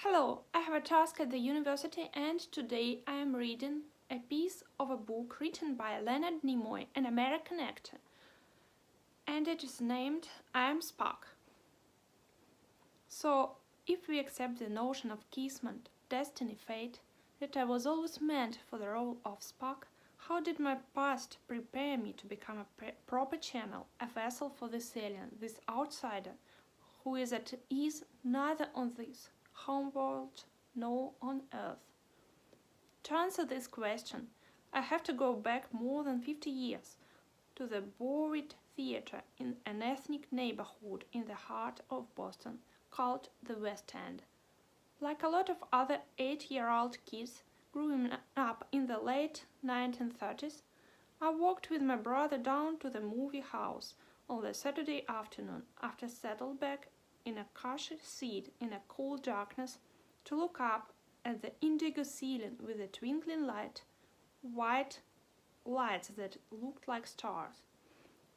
Hello, I have a task at the university and today I am reading a piece of a book written by Leonard Nimoy, an American actor, and it is named I Am Spock. So, if we accept the notion of kismet, destiny, fate, that I was always meant for the role of Spock, how did my past prepare me to become a proper channel, a vessel for this alien, this outsider, who is at ease neither on this homeworld nor on Earth? To answer this question, I have to go back more than 50 years to the Bowery Theatre in an ethnic neighborhood in the heart of Boston called the West End. Like a lot of other 8-year-old kids growing up in the late 1930s, I walked with my brother down to the movie house on the Saturday afternoon after settled back in a cushy seat in a cool darkness to look up at the indigo ceiling with the twinkling white lights that looked like stars.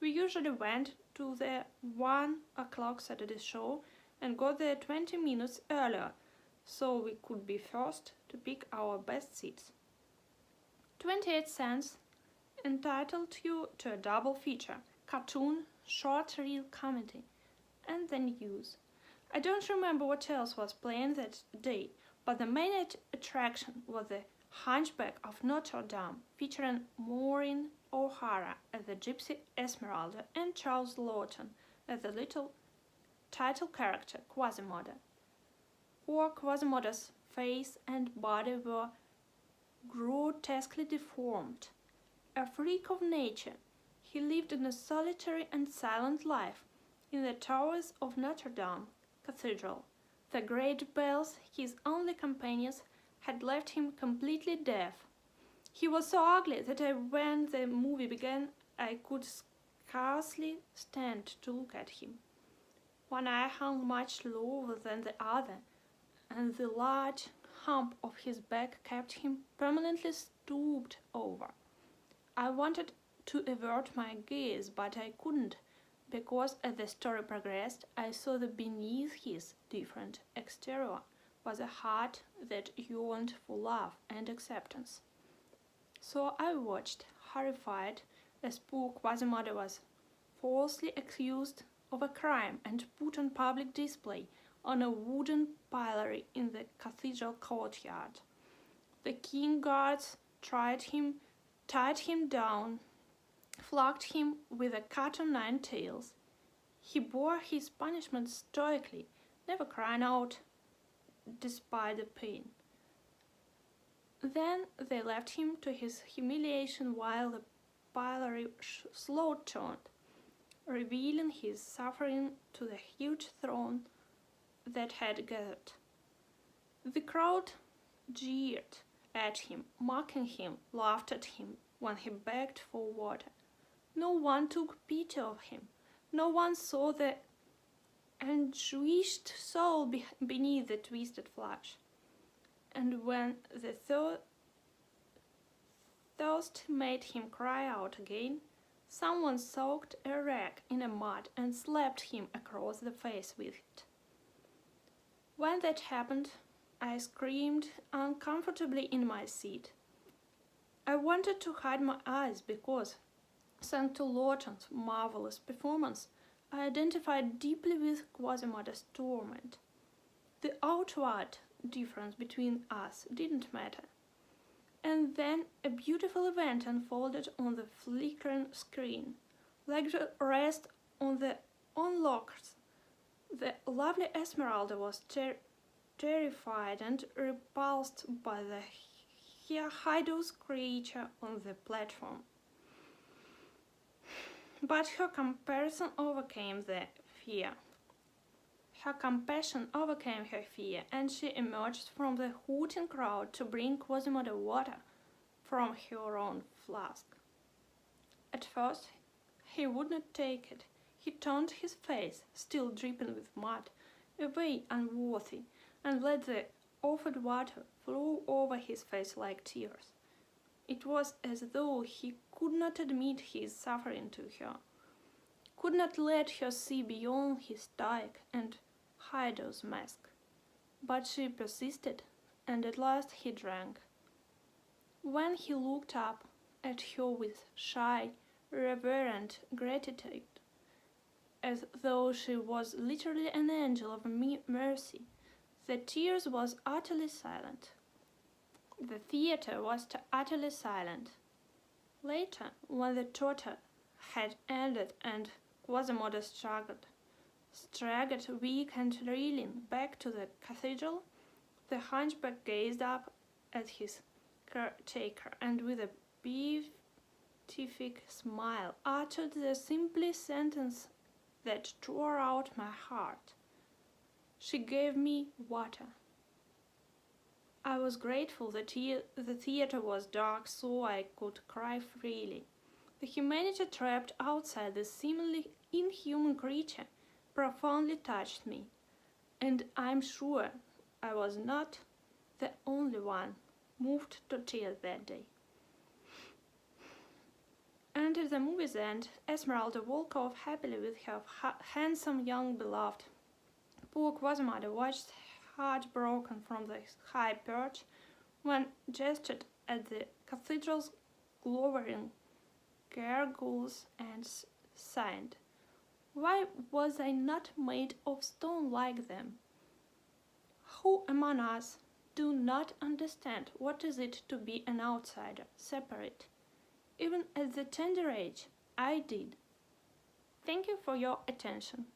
We usually went to the 1 o'clock Saturday show and got there 20 minutes earlier so we could be first to pick our best seats. 28 cents entitled you to a double feature, cartoon, short reel comedy, and the news. I don't remember what else was playing that day, but the main attraction was the Hunchback of Notre Dame, featuring Maureen O'Hara as the Gypsy Esmeralda and Charles Lawton as the little title character Quasimodo. Poor Quasimodo's face and body were grotesquely deformed. A freak of nature, he lived in a solitary and silent life in the towers of Notre Dame Cathedral. The great bells, his only companions, had left him completely deaf. He was so ugly that when the movie began, I could scarcely stand to look at him. One eye hung much lower than the other, and the large hump of his back kept him permanently stooped over. I wanted to avert my gaze, but I couldn't, because as the story progressed, I saw that beneath his different exterior was a heart that yearned for love and acceptance. So I watched, horrified, as poor Quasimodo was falsely accused of a crime and put on public display on a wooden pillory in the cathedral courtyard. The king guards tied him down, flogged him with a cat o' nine tails. He bore his punishment stoically, never crying out despite the pain. Then they left him to his humiliation while the pillory slow turned, revealing his suffering to the huge throng that had gathered. The crowd jeered at him, mocking him, laughed at him when he begged for water. No one took pity of him. No one saw the anguished soul beneath the twisted flesh. And when the thirst made him cry out again, someone soaked a rag in a mud and slapped him across the face with it. When that happened, I screamed uncomfortably in my seat. I wanted to hide my eyes because, thanks to Lawton's marvelous performance, I identified deeply with Quasimodo's torment. The outward difference between us didn't matter. And then a beautiful event unfolded on the flickering screen. Like the rest on the onlookers, the lovely Esmeralda was terrified and repulsed by the hideous creature on the platform. But her compassion overcame her fear, and she emerged from the hooting crowd to bring Quasimodo water from her own flask. At first, he would not take it. He turned his face, still dripping with mud, away unworthy, and let the offered water flow over his face like tears. It was as though he could not admit his suffering to her, could not let her see beyond his dyke and hideous mask. But she persisted, and at last he drank. When he looked up at her with shy, reverent gratitude, as though she was literally an angel of mercy, the tears was utterly silent. The theater was utterly silent. Later, when the totter had ended and Quasimodo staggered weak and reeling back to the cathedral, the hunchback gazed up at his caretaker and with a beatific smile uttered the simple sentence that tore out my heart. She gave me water. I was grateful that the theater was dark so I could cry freely. The humanity trapped outside this seemingly inhuman creature profoundly touched me, and I'm sure I was not the only one moved to tears that day. And at the movie's end, Esmeralda walked off happily with her handsome young beloved. Poor Quasimodo watched heartbroken from the high perch when gestured at the cathedral's glowering gargoyles and sighed, "Why was I not made of stone like them? Who among us do not understand what is it to be an outsider, separate? Even at the tender age, I did." Thank you for your attention.